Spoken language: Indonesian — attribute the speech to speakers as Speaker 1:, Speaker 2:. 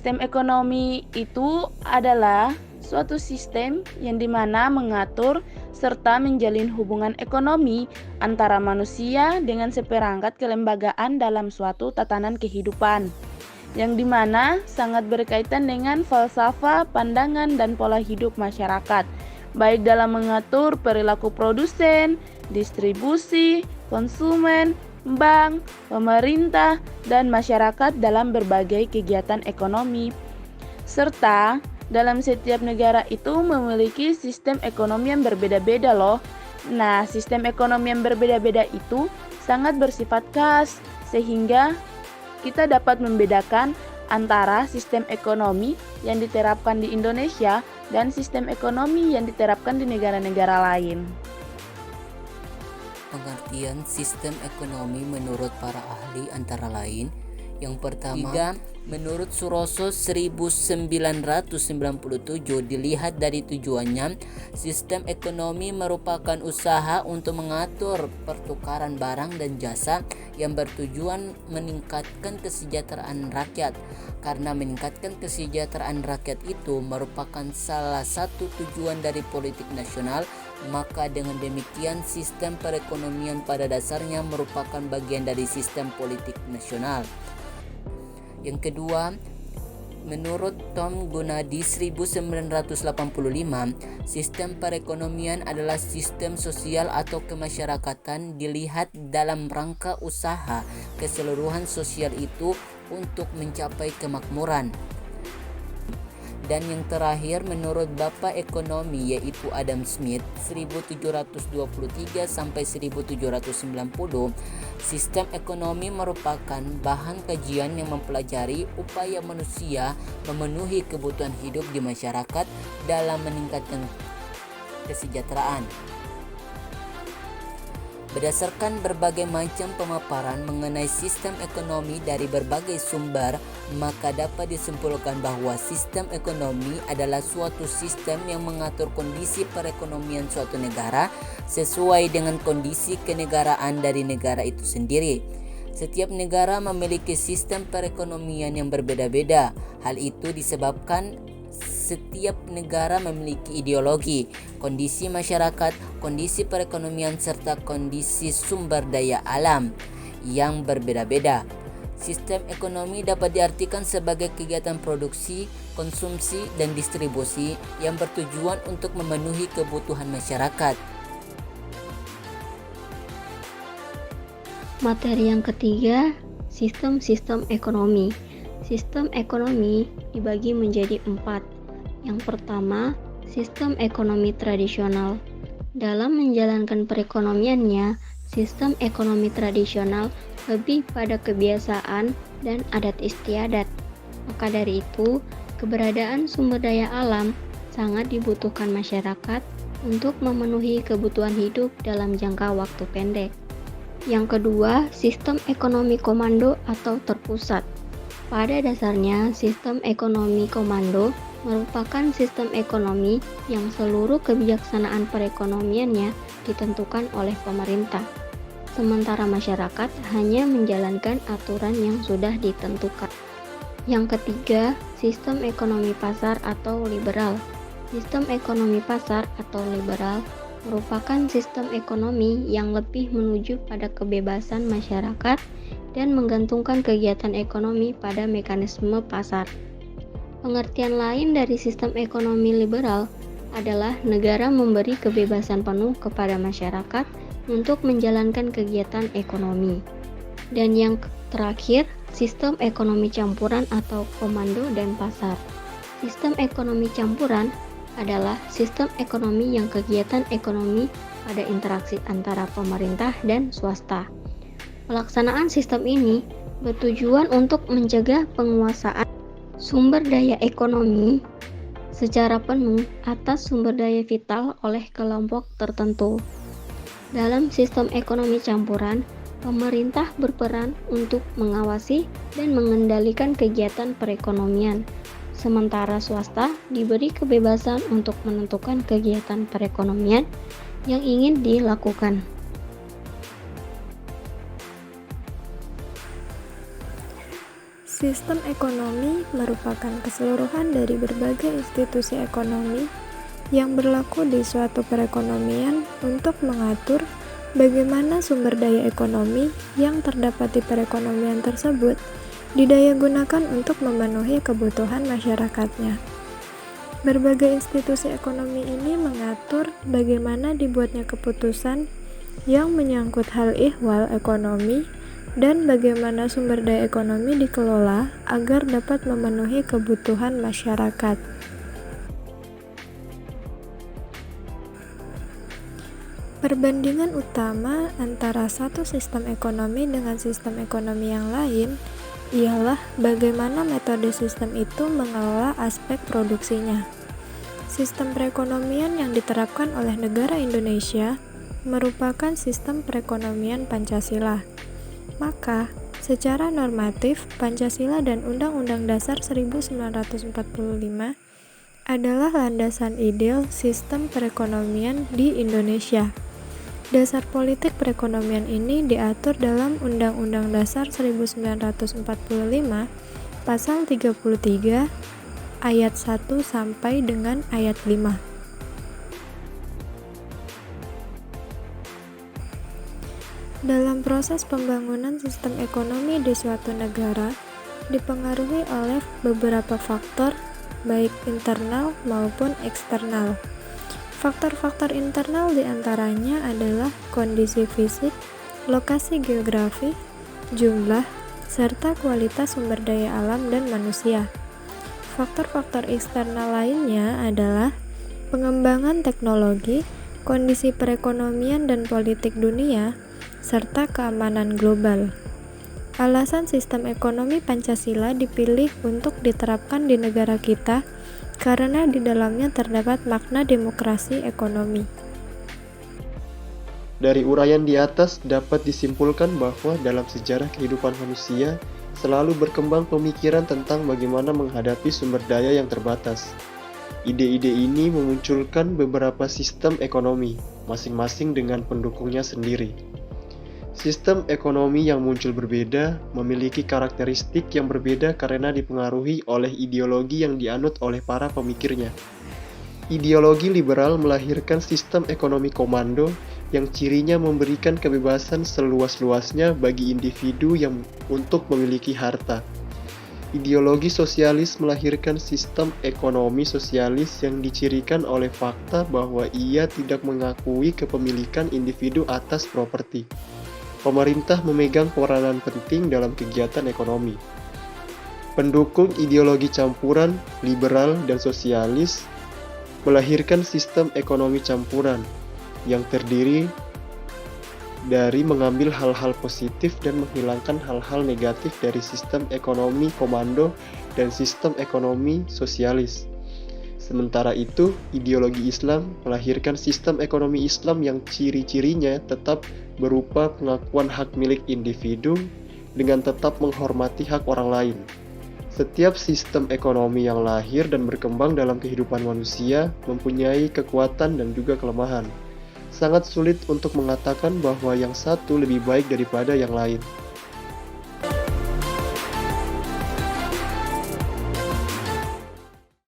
Speaker 1: Sistem ekonomi itu adalah suatu sistem yang dimana mengatur serta menjalin hubungan ekonomi antara manusia dengan seperangkat kelembagaan dalam suatu tatanan kehidupan, yang dimana sangat berkaitan dengan falsafah, pandangan, dan pola hidup masyarakat, baik dalam mengatur perilaku produsen, distribusi, konsumen, bank, pemerintah, dan masyarakat dalam berbagai kegiatan ekonomi. Serta dalam setiap negara itu memiliki sistem ekonomi yang berbeda-beda loh. Nah, sistem ekonomi yang berbeda-beda itu sangat bersifat khas, sehingga kita dapat membedakan antara sistem ekonomi yang diterapkan di Indonesia dan sistem ekonomi yang diterapkan di negara-negara lain.
Speaker 2: Pengertian sistem ekonomi menurut para ahli antara lain: yang pertama, menurut Suroso 1997 dilihat dari tujuannya, sistem ekonomi merupakan usaha untuk mengatur pertukaran barang dan jasa yang bertujuan meningkatkan kesejahteraan rakyat. Karena meningkatkan kesejahteraan rakyat itu merupakan salah satu tujuan dari politik nasional, maka dengan demikian sistem perekonomian pada dasarnya merupakan bagian dari sistem politik nasional. Yang kedua, menurut Tom Gunadi 1985, sistem perekonomian adalah sistem sosial atau kemasyarakatan dilihat dalam rangka usaha keseluruhan sosial itu untuk mencapai kemakmuran. Dan yang terakhir, menurut Bapak Ekonomi yaitu Adam Smith 1723 sampai 1790, sistem ekonomi merupakan bahan kajian yang mempelajari upaya manusia memenuhi kebutuhan hidup di masyarakat dalam meningkatkan kesejahteraan. Berdasarkan berbagai macam pemaparan mengenai sistem ekonomi dari berbagai sumber, maka dapat disimpulkan bahwa sistem ekonomi adalah suatu sistem yang mengatur kondisi perekonomian suatu negara sesuai dengan kondisi kenegaraan dari negara itu sendiri. Setiap negara memiliki sistem perekonomian yang berbeda-beda. Hal itu disebabkan setiap negara memiliki ideologi, kondisi masyarakat, kondisi perekonomian, serta kondisi sumber daya alam yang berbeda-beda. Sistem ekonomi dapat diartikan sebagai kegiatan produksi, konsumsi, dan distribusi yang bertujuan untuk memenuhi kebutuhan masyarakat.
Speaker 3: Materi yang ketiga, sistem ekonomi. Sistem ekonomi dibagi menjadi 4. Yang pertama, sistem ekonomi tradisional. Dalam menjalankan perekonomiannya, sistem ekonomi tradisional lebih pada kebiasaan dan adat istiadat. Maka dari itu, keberadaan sumber daya alam sangat dibutuhkan masyarakat untuk memenuhi kebutuhan hidup dalam jangka waktu pendek. Yang kedua, sistem ekonomi komando atau terpusat. Pada dasarnya, sistem ekonomi komando merupakan sistem ekonomi yang seluruh kebijaksanaan perekonomiannya ditentukan oleh pemerintah, sementara masyarakat hanya menjalankan aturan yang sudah ditentukan. Yang ketiga, sistem ekonomi pasar atau liberal. Sistem ekonomi pasar atau liberal merupakan sistem ekonomi yang lebih menuju pada kebebasan masyarakat dan menggantungkan kegiatan ekonomi pada mekanisme pasar. Pengertian lain dari sistem ekonomi liberal adalah negara memberi kebebasan penuh kepada masyarakat untuk menjalankan kegiatan ekonomi. Dan yang terakhir, sistem ekonomi campuran atau komando dan pasar. Sistem ekonomi campuran adalah sistem ekonomi yang kegiatan ekonomi pada interaksi antara pemerintah dan swasta. Pelaksanaan sistem ini bertujuan untuk mencegah penguasaan sumber daya ekonomi secara penuh atas sumber daya vital oleh kelompok tertentu. Dalam sistem ekonomi campuran, pemerintah berperan untuk mengawasi dan mengendalikan kegiatan perekonomian, sementara swasta diberi kebebasan untuk menentukan kegiatan perekonomian yang ingin dilakukan.
Speaker 4: Sistem ekonomi merupakan keseluruhan dari berbagai institusi ekonomi yang berlaku di suatu perekonomian untuk mengatur bagaimana sumber daya ekonomi yang terdapat di perekonomian tersebut didayagunakan untuk memenuhi kebutuhan masyarakatnya. Berbagai institusi ekonomi ini mengatur bagaimana dibuatnya keputusan yang menyangkut hal ihwal ekonomi dan bagaimana sumber daya ekonomi dikelola agar dapat memenuhi kebutuhan masyarakat. Perbandingan utama antara satu sistem ekonomi dengan sistem ekonomi yang lain ialah bagaimana metode sistem itu mengelola aspek produksinya. Sistem perekonomian yang diterapkan oleh negara Indonesia merupakan sistem perekonomian Pancasila. Maka, secara normatif, Pancasila dan Undang-Undang Dasar 1945 adalah landasan ideal sistem perekonomian di Indonesia. Dasar politik perekonomian ini diatur dalam Undang-Undang Dasar 1945 Pasal 33 ayat 1 sampai dengan ayat 5. Dalam proses pembangunan sistem ekonomi di suatu negara dipengaruhi oleh beberapa faktor baik internal maupun eksternal. Faktor-faktor internal diantaranya adalah kondisi fisik, lokasi geografi, jumlah, serta kualitas sumber daya alam dan manusia. Faktor-faktor eksternal lainnya adalah pengembangan teknologi, kondisi perekonomian dan politik dunia, serta keamanan global. Alasan sistem ekonomi Pancasila dipilih untuk diterapkan di negara kita karena di dalamnya terdapat makna demokrasi ekonomi.
Speaker 5: Dari uraian di atas dapat disimpulkan bahwa dalam sejarah kehidupan manusia selalu berkembang pemikiran tentang bagaimana menghadapi sumber daya yang terbatas. Ide-ide ini memunculkan beberapa sistem ekonomi, masing-masing dengan pendukungnya sendiri. Sistem ekonomi yang muncul berbeda memiliki karakteristik yang berbeda karena dipengaruhi oleh ideologi yang dianut oleh para pemikirnya. Ideologi liberal melahirkan sistem ekonomi komando yang cirinya memberikan kebebasan seluas-luasnya bagi individu yang untuk memiliki harta. Ideologi sosialis melahirkan sistem ekonomi sosialis yang dicirikan oleh fakta bahwa ia tidak mengakui kepemilikan individu atas properti. Pemerintah memegang peranan penting dalam kegiatan ekonomi. Pendukung ideologi campuran, liberal, dan sosialis melahirkan sistem ekonomi campuran yang terdiri dari mengambil hal-hal positif dan menghilangkan hal-hal negatif dari sistem ekonomi komando dan sistem ekonomi sosialis. Sementara itu, ideologi Islam melahirkan sistem ekonomi Islam yang ciri-cirinya tetap berupa pengakuan hak milik individu dengan tetap menghormati hak orang lain. Setiap sistem ekonomi yang lahir dan berkembang dalam kehidupan manusia mempunyai kekuatan dan juga kelemahan. Sangat sulit untuk mengatakan bahwa yang satu lebih baik daripada yang lain.